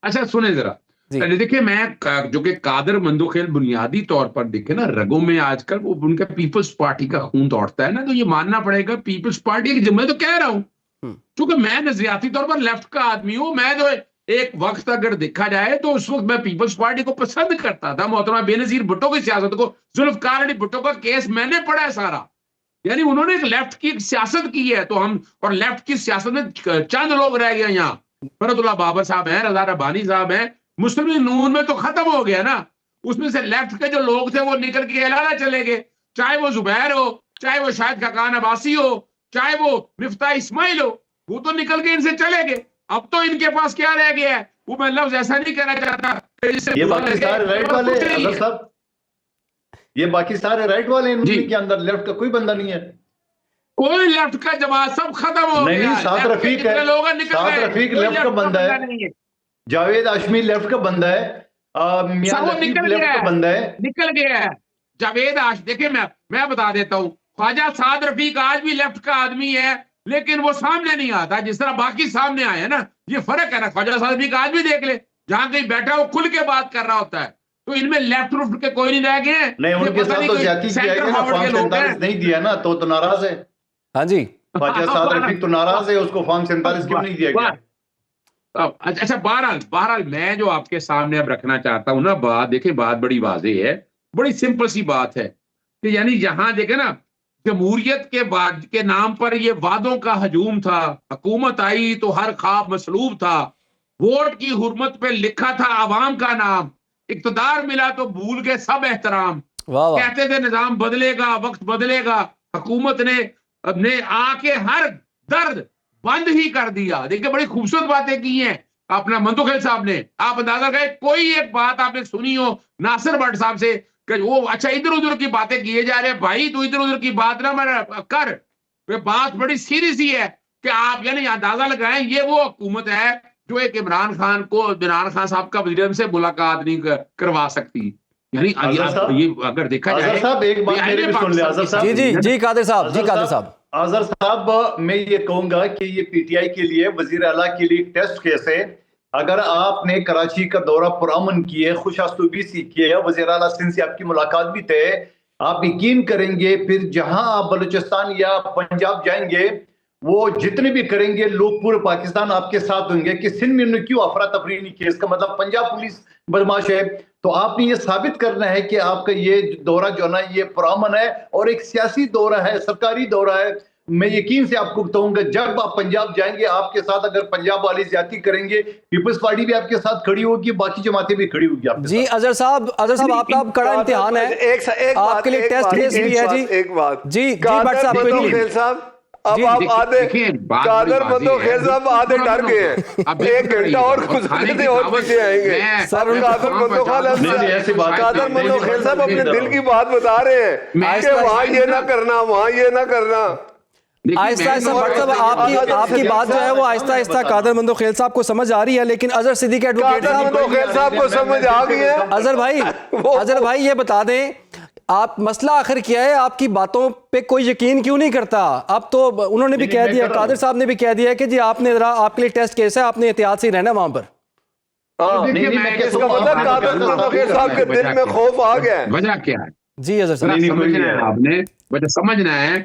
अच्छा सुने जरा, देखिए मैं जो कि कादर मंदोखेल बुनियादी तौर पर देखे ना, रगों में आजकल वो उनका पीपल्स पार्टी का खून दौड़ता है ना, तो ये मानना पड़ेगा पीपल्स पार्टी की। मैं तो कह रहा हूं, क्योंकि मैं नजरियाती तौर पर लेफ्ट का आदमी हूं, मैं जो एक वक्त अगर देखा जाए तो उस वक्त मैं पीपल्स पार्टी को पसंद करता था। मोहतरमा बेनजीर भुट्टो की सियासत को, जुल्फकार अली भुट्टो का केस मैंने पढ़ा है सारा, यानी उन्होंने एक लेफ्ट की एक सियासत की है। तो हम, और लेफ्ट की सियासत में चंद लोग रह गए यहाँ, फरतुल्लाह बाबर साहब हैं, रजा रब्बानी साहब हैं, मुस्लिम लीग नून में तो खत्म हो गया ना। उसमें से लेफ्ट के जो लोग थे वो निकल के अलाला चले गए, चाहे वो जुबैर हो, चाहे वो शाहिद खाकान अब्बासी हो, चाहे वो मिफ्ता इस्माइल हो, वो तो निकल के इनसे चले गए। अब तो इनके पास क्या रह गया है, वो मैं लफ्ज ऐसा नहीं कहना चाहता, ये बाकी सारे राइट वाले अजहर साहब, ये बाकी सारे राइट वाले, इनके अंदर लेफ्ट का कोई बंदा नहीं है, कोई लेफ्ट का जमात सब खत्म हो गया। नहीं, साथ रफीक है, साथ रफीक लेफ्ट का बंदा है, जावेद हाशमी लेफ्ट का बंदा है, मियां लतीफ लेफ्ट का बंदा है, निकल गया है जावेद आश। देखिए मैं बता देता हूँ, ख्वाजा साद रफीक आज भी लेफ्ट का आदमी है, लेकिन वो सामने नहीं आता जिस तरह बाकी सामने आए हैं ना, ये फर्क है ना। ख्वाजा साद रफीक आज भी देख ले, जहां कहीं बैठा वो खुल के बात कर रहा होता है। तो इनमें लेफ्ट रूट के कोई नहीं रह गए। नहीं, उनके साथ तो ज्यादती किया गया ना, फॉर्म 47 नहीं दिया ना, तो नाराज है। हाँ जी, ख्वाजा साद रफीक तो नाराज है, उसको फॉर्म 47 क्यों नहीं दिया गया? अच्छा बहरहाल मैं जो आपके सामने अब रखना चाहता हूं ना बात, देखिए बात बड़ी वाज़ेह है, बड़ी सिंपल सी बात है कि यानी यहां देखे ना, जमहूरियत के बाद के नाम पर ये वादों का हजूम था, हुकूमत आई तो हर ख्वाब मसलूब था, वोट की हुर्मत पे लिखा था आवाम का नाम, इक्तदार मिला तो भूल गए सब एहतराम। वाह वाह। कहते थे निजाम बदलेगा, वक्त बदलेगा, हुकूमत ने आके हर दर्द बंद ही कर दिया। देखिए बड़ी खूबसूरत बातें की हैं अपना मंतुखेल साहब ने। आप अंदाजा करें कोई एक बात आपने सुनी हो नासिर भट्ट साहब से कि वो अच्छा इधर उधर की बातें किए जा रहे हैं, भाई तू इधर उधर की बात ना मेरा कर, ये बात बड़ी सीरियस ही है कि आप यानी अंदाजा लगाएं ये वो हुकूमत है जो एक इमरान खान साहब का वज़ीर से मुलाकात नहीं करवा सकती। यानी ये अगर देखा जाए साहब एक बात मेरी भी सुन ले आज़र साहब। जी जी जी कादिर साहब, जी कादिर साहब। आज़र साहब मैं ये कहूंगा कि ये पीटीआई के लिए वजीर आला के लिए टेस्ट केस है। अगर आपने कराची का दौरा पुरअमन किए, खुशास्तूबी से किए, वजीर आला सिंध से आपकी मुलाकात भी तय, आप यकीन करेंगे फिर जहां आप बलूचिस्तान या पंजाब जाएंगे वो जितने भी करेंगे लोग पूरे पाकिस्तान आपके साथ होंगे कि सिंध में उन्होंने क्यों अफरा तफरी नहीं किया। इसका मतलब पंजाब पुलिस बदमाश है। तो आपने ये साबित करना है कि आपका ये दौरा जो ना ये पुरअमन है और एक सियासी दौरा है, सरकारी दौरा है। मैं यकीन से आपको बताऊंगा जब आप पंजाब जाएंगे आपके साथ अगर पंजाब वाली ज्यादती करेंगे पीपल्स पार्टी भी आपके साथ खड़ी होगी, बाकी जमातें भी खड़ी होगी आपके जी साथ। अजहर साहब आपका कड़ा इम्तिहान है, आपके लिए टेस्ट केस भी है जी। एक बात जी भट्ट साहब मंतुखेल साहब, अब आप आधे कादर मंतुखेल साहब आधे डर गए हैं, 1 घंटा और गुजरने और पीछे आएंगे। कादर मंतुखेल साहब अपने दिल की बात बता रहे हैं कि वहां ये ना करना, वहां ये ना करना। आहिस्ता आहिस्ता भट्ट साहब आपकी बात जो है वो आहिस्ता आहिस्ता कादर मंतुखेल साहब को समझ आ रही है, लेकिन अजहर सिद्दीकी एडवोकेट साहब को समझ आ गई है। अजहर भाई ये बता दें आप मसला आखिर क्या है, आपकी बातों पे कोई यकीन क्यों नहीं करता? अब तो उन्होंने भी कह दिया, कादिर साहब ने भी कह दिया कि जी आपने जरा आपके लिए टेस्ट केस है, आपने एहतियात से रहना वहां पर। इसका मतलब कादर मंतुखेल साहब के दिल में खौफ आ गया है। वजह क्या है जी अजहर साहब समझना है, आपने वजह समझना है।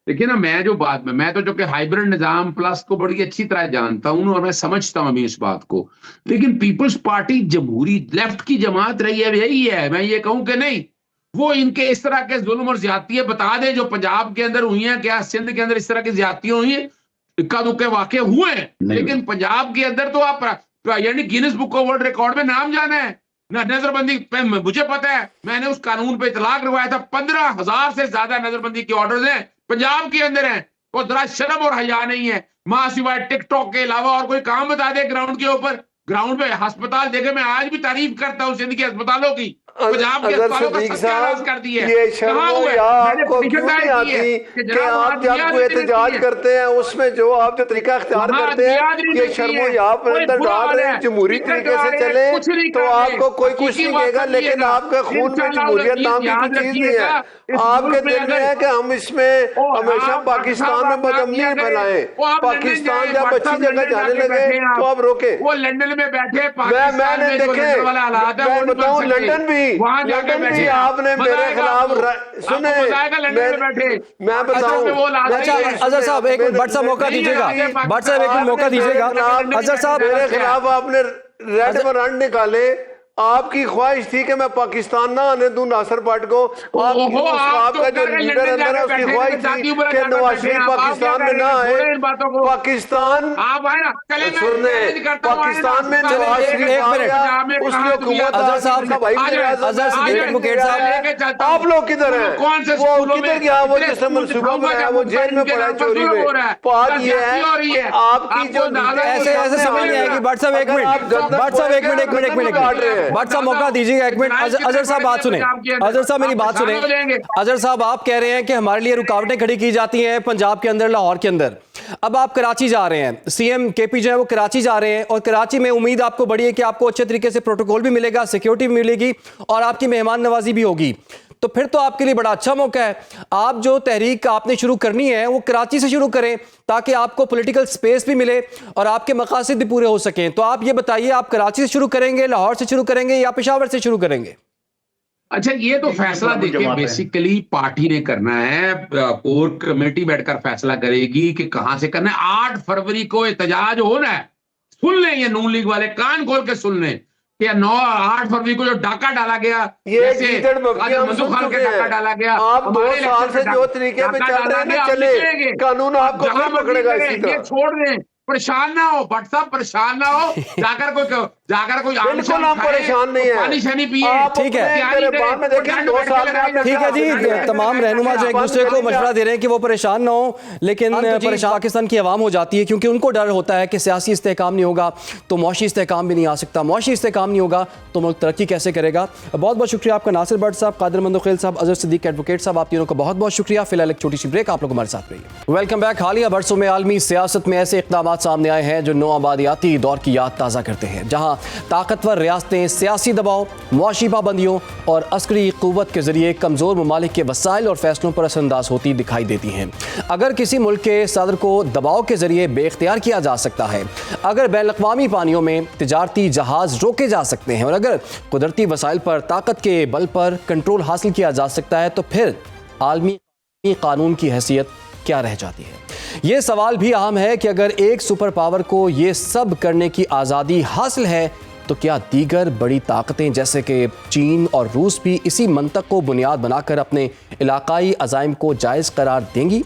देखिए ना मैं जो बात में मैं तो जो कि हाइब्रिड निजाम प्लस को बड़ी अच्छी तरह जानता हूं और मैं समझता हूं अभी इस बात को, लेकिन पीपल्स पार्टी जमहूरी लेफ्ट की जमात रही है, यही है। मैं ये कहूं कि नहीं वो इनके इस तरह के जुल्म और ज्यादतियां बता दें जो पंजाब के अंदर हुई हैं, क्या सिंध के अंदर इस तरह की ज्यादतियां हुई हैं, इक्का दुक्के वाकये हुए हैं, लेकिन पंजाब के अंदर तो आप यानी Guinness book of world record में नाम जाना है ना। नजरबंदी मुझे पता है, मैंने उस कानून पे इतलाक करवाया था, 15,000 से ज्यादा नजरबंदी के ऑर्डर्स हैं पंजाब के अंदर हैं। और जरा शर्म और हया नहीं है, मां सिवाय टिकटॉक के अलावा और कोई काम बता दे ग्राउंड के ऊपर। ग्राउंड पे अस्पताल देखे, मैं आज भी तारीफ करता हूँ सिंध के अस्पतालों की, पंजाब के अस्पतालों का सत्यानाश कर दिया। ये शर्म आपको क्यों नहीं आती कि आप जब कोई एहतजाज करते हैं उसमें जो आप जो तरीका अख्तियार करते हैं, ये शर्मो यहाँ पर अंदर डाल रहे हैं जमहूरी तरीके से चले तो आपको कोई कुछ नहीं कहेगा, लेकिन आपके खून में जमहूरियत नाम की कोई चीज नहीं है। आपके दिल में है कि हम इसमें हमेशा पाकिस्तान में बदअमनी फैलाएं। पाकिस्तान जब अच्छी जगह जाने लगे तो आप रोके। वो लंदन में बैठे, मैंने देखे, मैं बताऊं लंदन भी आपने मेरे खिलाफ सुने, मैं बताऊं। अच्छा अजहर साहब एक मिनट, भट्ट साहब मौका दीजिएगा, भट्ट साहब एक मिनट मौका दीजिएगा। अजहर साहब मेरे खिलाफ आपने रेड वारंट निकाले, आपकी ख्वाहिश थी कि मैं पाकिस्तान ना आने दूं नासिर भट्ट को। आपका जो लीडर अंदर है उसकी ख्वाहिश थी कि नवाज शरीफ पाकिस्तान में ना आए। पाकिस्तान पाकिस्तान में नवाज शरीफ आ गया, उसकी हुकूमत आप लोग किधर हैं? वो किधर गया? वो जिसने मंसूबा बनाया वो जेल में पड़ा चोरी में। बात ये है आपकी जो ऐसे समझ नहीं आएगी। भट्ट साहब एक मिनट, भट्ट साहब एक मिनट भट्ट साहब मौका दीजिएगा एक मिनट। अजहर साहब बात सुने, अजहर साहब मेरी बात सुने। अजहर साहब आप कह रहे हैं कि हमारे लिए रुकावटें खड़ी की जाती हैं पंजाब के अंदर, लाहौर के अंदर। अब आप कराची जा रहे हैं, सीएम केपी जो है वो कराची जा रहे हैं, और कराची में उम्मीद आपको बड़ी है कि आपको अच्छे तरीके से प्रोटोकॉल भी मिलेगा, सिक्योरिटी भी मिलेगी और आपकी मेहमान नवाजी भी होगी। तो फिर तो आपके लिए बड़ा अच्छा मौका है। आप जो तहरीक आपने शुरू करनी है वो कराची से शुरू करें ताकि आपको पॉलिटिकल स्पेस भी मिले और आपके मकासद भी पूरे हो सकें। तो आप ये बताइए, आप कराची से शुरू करेंगे, लाहौर से शुरू करेंगे या पेशावर से शुरू करेंगे? अच्छा ये तो फैसला देखिए बेसिकली पार्टी ने करना है, कोर कमेटी बैठकर फैसला करेगी कि कहां से करना है। 8 फरवरी को एहतजाज होना है, सुन लें ये नून लीग वाले, कान खोल के सुन लें कि 8 फरवरी को जो डाका डाला गया, डाका डाला गया, आप 2 साल से जो तरीके पे चल रहे हैं चले, कानून आपको पकड़ेगा। ये छोड़ दें, परेशान ना हो भट्ट साहब, परेशान ना हो, जाकर कोई आम बिल्कुल शाम हम खाए, परेशान नहीं है। पानी शानी पिए। आप ठीक है। अपने गिरबान में देखिए, 2 साल में आपने ठीक है जी, तमाम रहनुमा जो एक दूसरे को मशवरा दे रहे हैं कि वो परेशान ना हो, लेकिन परेशान पाकिस्तान की आवाम हो जाती है क्योंकि उनको डर होता है कि सियासी इस्तेहकाम नहीं होगा तो मुआशी इस्तेहकाम भी नहीं आ सकता, मुआशी इस्तेहकाम नहीं होगा तो मुल्क तरक्की कैसे करेगा। बहुत बहुत शुक्रिया आपका नासिर भट्ट साहब, कादिर मंदोखेल साहब, अजहर सिद्दीक एडवोकेट साहब, आप तीनों को बहुत बहुत शुक्रिया। फिलहाल एक छोटी सी ब्रेक, आप लोग हमारे साथ रहिए। Welcome back. हालिया बरसों में आलमी सियासत में ऐसे इक़दाम सामने आए हैं जो नौआबादियाती दौर की याद ताज़ा करते हैं, जहाँ ताकतवर रियासतें सियासी दबाव, मुआशी पाबंदियों और अस्करी क़ुव्वत के जरिए कमज़ोर ममालिक के वसाइल और फैसलों पर असरअंदाज होती दिखाई देती हैं। अगर किसी मुल्क के सदर को दबाव के जरिए बेख्तियार किया जा सकता है, अगर बैनुल-अक़वामी पानियों में तिजारती जहाज़ रोके जा सकते हैं और अगर कुदरती वसाइल पर ताकत के बल पर कंट्रोल हासिल किया जा सकता है, तो फिर आलमी कानून की हैसियत क्या रह जाती है। ये सवाल भी अहम है कि अगर एक सुपर पावर को ये सब करने की आज़ादी हासिल है तो क्या दीगर बड़ी ताकतें जैसे कि चीन और रूस भी इसी मंतक को बुनियाद बनाकर अपने इलाकाई अज़ाइम को जायज़ करार देंगी?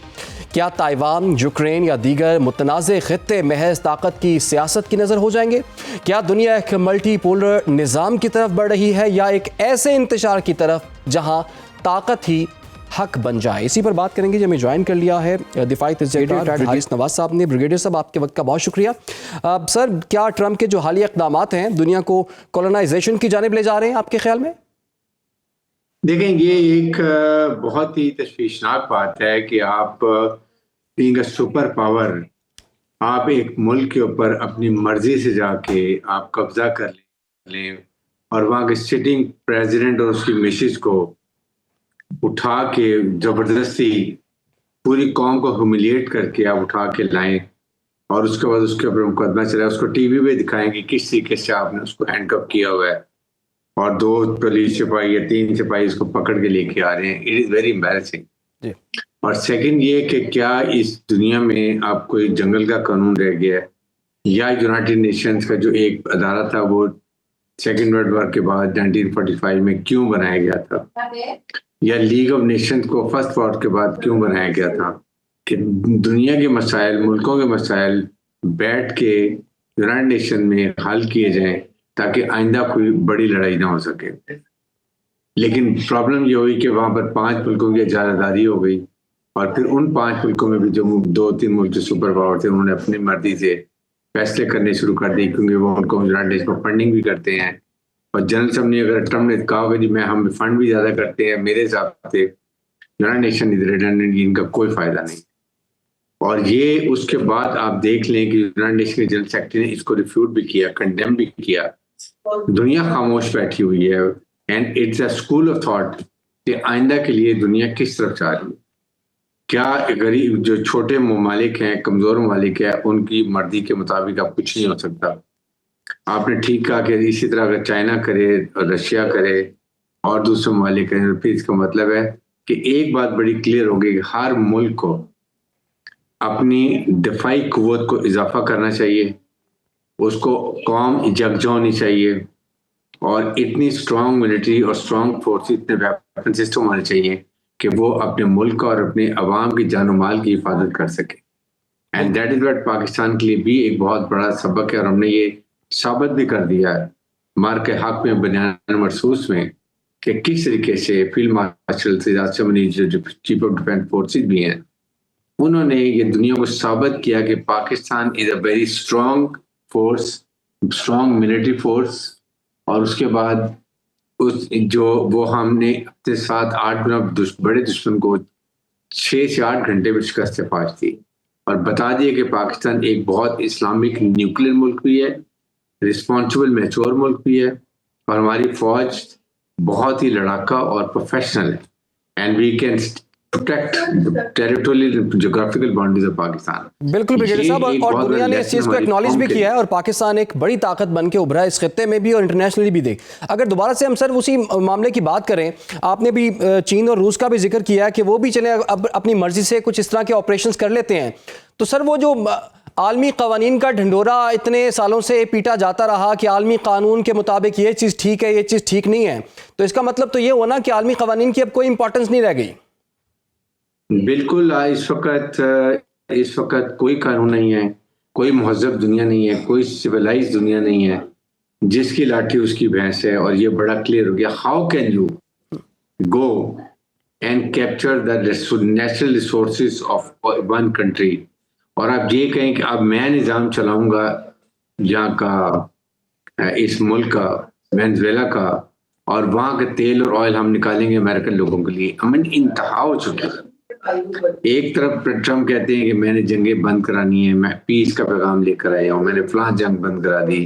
क्या ताइवान, यूक्रेन या दीगर मुतनाज़े ख़ित्ते महज ताकत की सियासत की नज़र हो जाएंगे? क्या दुनिया एक मल्टी पोलर निज़ाम की तरफ बढ़ रही है या एक ऐसे इंतशार की तरफ जहाँ ताकत ही हक बन जाए? इसी पर बात करेंगे। जो हमें ज्वाइन कर लिया है दिफाई तजज़ियाकार हारिस नवाज साहब ने। ब्रिगेडियर साहब, आपके वक्त का बहुत शुक्रिया। सर, क्या ट्रंप के जो हालिया इक़दाम हैं दुनिया को कॉलोनाइजेशन की जानिब ले जा रहे हैं आपके ख्याल में? देखें, ये एक बहुत ही तशवीशनाक बात है कि आप बीइंग अ सुपर पावर, आप एक मुल्क के ऊपर अपनी मर्जी से जाके आप कब्जा कर लें और वहाँ के सिटिंग प्रेसिडेंट और उसकी मिसेस को उठा के जबरदस्ती पूरी कौम को ह्यूमिलिएट करके आप उठा के लाएं और उसके बाद उसके ऊपर मुकदमा चला, उसको टीवी पे दिखाएंगे किस तरीके से आपने उसको हैंडकफ किया हुआ है और 2 पुलिस सिपाही या 3 सिपाही उसको पकड़ के लेके आ रहे हैं। It is very embarrassing. और सेकंड ये कि क्या इस दुनिया में अब कोई जंगल का कानून रह गया है या यूनाइटेड नेशंस का जो एक अदारा था वो सेकेंड वर्ल्ड वॉर के बाद 1945 में क्यों बनाया गया था, या लीग ऑफ नेशंस को फर्स्ट वॉर के बाद क्यों बनाया गया था कि दुनिया के मसाइल, मुल्कों के मसाइल बैठ के यूनाइटेड नेशन में हल किए जाएं ताकि आइंदा कोई बड़ी लड़ाई ना हो सके। लेकिन प्रॉब्लम ये हुई कि वहाँ पर 5 मुल्कों की इजाज़तदारी हो गई और फिर उन 5 मुल्कों में भी जो 2-3 मुल्क जो सुपर पावर थे उन्होंने अपनी मर्जी से फैसले करने शुरू कर दिए, क्योंकि वो उनको यूनाइटेड नेशन को फंडिंग भी करते हैं। और जनरल साहब ने, अगर ट्रम्प ने कहा होगा जी मैं हम फंड भी ज़्यादा करते हैं, मेरे हिसाब से यूनाइटेड नेशन इज रिडंडेंट, इनका कोई फ़ायदा नहीं। और ये उसके बाद आप देख लें कि यूनाइटेड नेशन के जनरल सेक्रेटरी ने इसको रिफ्यूट भी किया, कंडेम भी किया। दुनिया खामोश बैठी हुई है and it's a school of thought कि आइंदा के लिए दुनिया किस तरफ जा रही है। क्या गरीब जो छोटे ममालिक हैं, कमज़ोर ममालिक है, उनकी मर्जी के मुताबिक अब कुछ नहीं हो सकता। आपने ठीक कहा कि इसी तरह अगर चाइना करे और रशिया करे और दूसरे ममालिक करें तो फिर इसका मतलब है कि एक बात बड़ी क्लियर होगी कि हर मुल्क को अपनी दिफाई कुव्वत को इजाफा करना चाहिए, उसको कौम यकजा होनी चाहिए और इतनी स्ट्रॉन्ग मिलिट्री और स्ट्रॉन्ग फोर्स, इतने वेपन सिस्टम होने चाहिए कि वो अपने मुल्क और अपने अवाम की जान माल की हिफाजत कर सके। And that is what Pakistan के लिए भी एक बहुत बड़ा सबक है और हमने ये साबित भी कर दिया है मार के हक में बयान मरसूस में कि किस तरीके से फील्ड मार्शल जो चीफ ऑफ डिफेंस फोर्सेस भी हैं, उन्होंने ये दुनिया को साबित किया कि Pakistan is a very strong force, strong military force. और उसके बाद उस जो वो हमने अपने 7-8 गुना बड़े दुश्मन को 6 से 8 घंटे में शिकस्त पाश थी और बता दिए कि पाकिस्तान एक बहुत इस्लामिक न्यूक्लियर मुल्क भी है, रिस्पॉन्सिबल मैच्योर मुल्क भी है और हमारी फौज बहुत ही लड़ाका और प्रोफेशनल है and we can protect territorial geographical boundaries of Pakistan. बिल्कुल ब्रिगेडियर साहब, और दुनिया ने इस चीज़ को एक्नॉलेज भी किया है और पाकिस्तान एक बड़ी ताकत बन के उभरा है इस खित्ते में भी और इंटरनेशनली भी। देख, अगर दोबारा से हम सर उसी मामले की बात करें, आपने भी चीन और रूस का भी जिक्र किया कि वो भी चले अब अपनी मर्जी से कुछ इस तरह के ऑपरेशंस कर लेते हैं, तो सर वो जो आलमी कवानीन का ढंढोरा इतने सालों से पीटा जाता रहा कि आलमी कानून के मुताबिक ये चीज़ ठीक है, ये चीज़ ठीक नहीं है, तो इसका मतलब तो ये होना कि आलमी कवानीन की अब कोई इंपॉर्टेंस नहीं रह गई। बिल्कुल, इस वक्त कोई कानून नहीं है, कोई महज़ब दुनिया नहीं है, कोई सिविलाइज दुनिया नहीं है जिसकी लाठी उसकी भैंस है, और ये बड़ा क्लियर हो गया। How can you go and capture the natural resources of one country, और आप ये कहें कि अब मैं निज़ाम चलाऊंगा यहाँ का, इस मुल्क का, वेनेजुएला का, और वहाँ का तेल और ऑयल हम निकालेंगे अमेरिकन लोगों के लिए। अमन इंतहा हो चुकी है। एक तरफ ट्रम्प कहते हैं कि मैंने जंगें बंद करानी है, मैं पीस का पैगाम लेकर आया हूँ, मैंने फलां जंग बंद करा दी,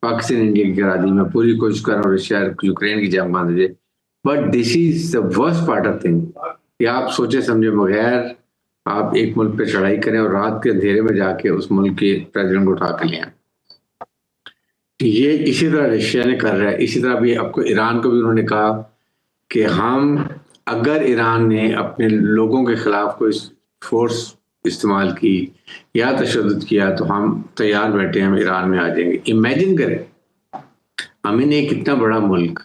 पाकिस्तान इंडिया की करा दी, मैं पूरी कोशिश कर रहा हूँ रशिया यूक्रेन की जंग बंद हो जाए। But this is the worst part of thing कि आप सोचे समझे बगैर आप एक मुल्क पे चढ़ाई करें और रात के अंधेरे में जाके उस मुल्क के प्रेसिडेंट को उठा के ले आए। ये इसी तरह रशिया ने कर रहा है। इसी तरह भी आपको ईरान को भी उन्होंने कहा कि हम, अगर ईरान ने अपने लोगों के खिलाफ कोई फोर्स इस्तेमाल की या तशद्दुद किया तो हम तैयार बैठे, हम ईरान में आ जाएंगे। इमेजिन करें, अमीन एक इतना बड़ा मुल्क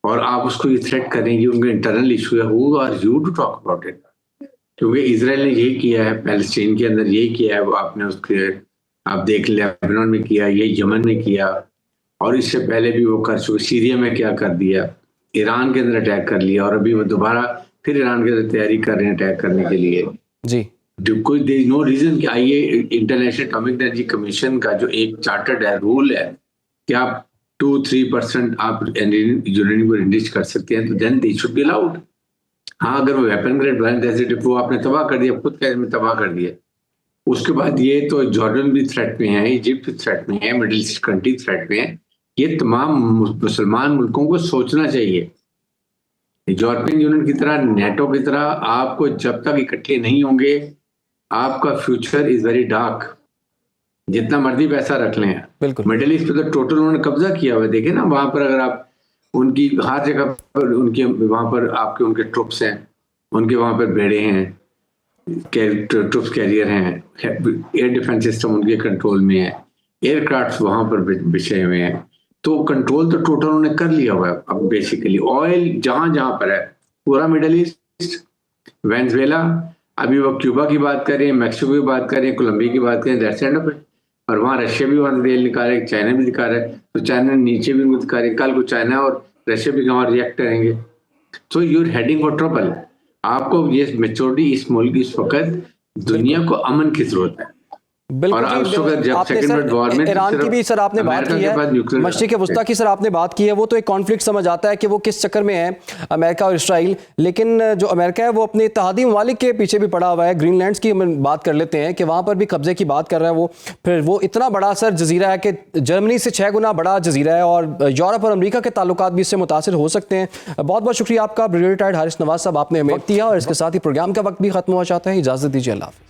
और आप उसको ये थ्रेट करेंगे, उनका इंटरनल इशू है, who are you to talk about it? क्योंकि इजराइल ने यही किया है, पैलेस्टीन के अंदर यही किया है, वो आपने उसके आप देख लेबनान में किया, ये यमन में किया, और इससे पहले भी वो कर चुके, सीरिया में क्या कर दिया, ईरान के अंदर अटैक कर लिया, और अभी वो दोबारा फिर ईरान के अंदर तैयारी कर रहे हैं अटैक करने के लिए जी। कोई देयर इज नो रीजन कि आइए इंटरनेशनल एटॉमिक एनर्जी कमीशन का जो एक चार्टर्ड है, रूल है कि आप 2-3% आप यूरेनियम को एनरिच कर सकते हैं, तो then they should be allowed. हाँ, अगर वो वेपन ग्रेड वन वो आपने तबाह कर दिया, खुद कहने में तबाह कर दिया, उसके बाद ये तो जॉर्डन भी थ्रेट में है, इजिप्ट थ्रेट में है, मिडिल ईस्ट कंट्री थ्रेट में है। ये तमाम मुसलमान मुल्कों को सोचना चाहिए। यूरोपियन यूनियन की तरह, नेटो की तरह, आपको जब तक इकट्ठे नहीं होंगे आपका फ्यूचर इज वेरी डार्क। जितना मर्जी पैसा रख लें, बिल्कुल। मिडिल ईस्ट पे तो टोटल उन्होंने कब्जा किया हुआ है। देखे ना वहां पर, अगर आप उनकी हर जगह पर उनके वहां पर आपके उनके ट्रुप्स हैं, उनके वहां पर बेड़े हैं, ट्रुप्स कैरियर हैं, एयर डिफेंस सिस्टम उनके कंट्रोल में है, एयरक्राफ्ट वहां पर बिछे हुए हैं, तो कंट्रोल तो टोटल उन्होंने कर लिया हुआ है। अब बेसिकली ऑयल जहां जहां पर है, पूरा मिडिल ईस्ट, वेनेजुएला, अभी वो क्यूबा की बात करें, मैक्सिको की बात करें, कोलंबिया की बात करें, दैट्स एंड ऑफ इट। और वहाँ रशिया भी वहाँ तेल निकाल रहे, चाइना भी दिखा रहा है, तो चाइना नीचे भी उनको दिखा रहे, कल को चाइना और रशिया भी वहाँ रिएक्ट करेंगे। तो यूर हेडिंग फॉर ट्रबल। आपको ये मेच्योरिटी, इस मुल्क इस वक्त दुनिया को अमन की जरूरत है। बिल्कुल। आपने सर ईरान की भी सर आपने बात की है, मशरिक वस्ता की सर आपने बात की है, वो तो एक कॉन्फ्लिक्ट समझ आता है कि वो किस चक्कर में है अमेरिका और इसराइल, लेकिन जो अमेरिका है वो अपने इत्तेहादी ममालिक के पीछे भी पड़ा हुआ है। ग्रीनलैंड की हम बात कर लेते हैं कि वहाँ पर भी कब्जे की बात कर रहा है वो। फिर वो इतना बड़ा सर जजीरा है कि जर्मनी से 6 गुना बड़ा जजीरा है, और यूरोप और अमरीका के ताल्लुकात भी इससे मुतासिर हो सकते हैं। बहुत बहुत शुक्रिया आपका ब्रिगेडियर रिटायर्ड हारिस नवाज साहब, आपने हमें वक्त दिया, और इसके साथ ही प्रोग्राम का वक्त भी खत्म हुआ चाहता है। इजाज़त दीजिए, अल्लाह हाफ़िज़।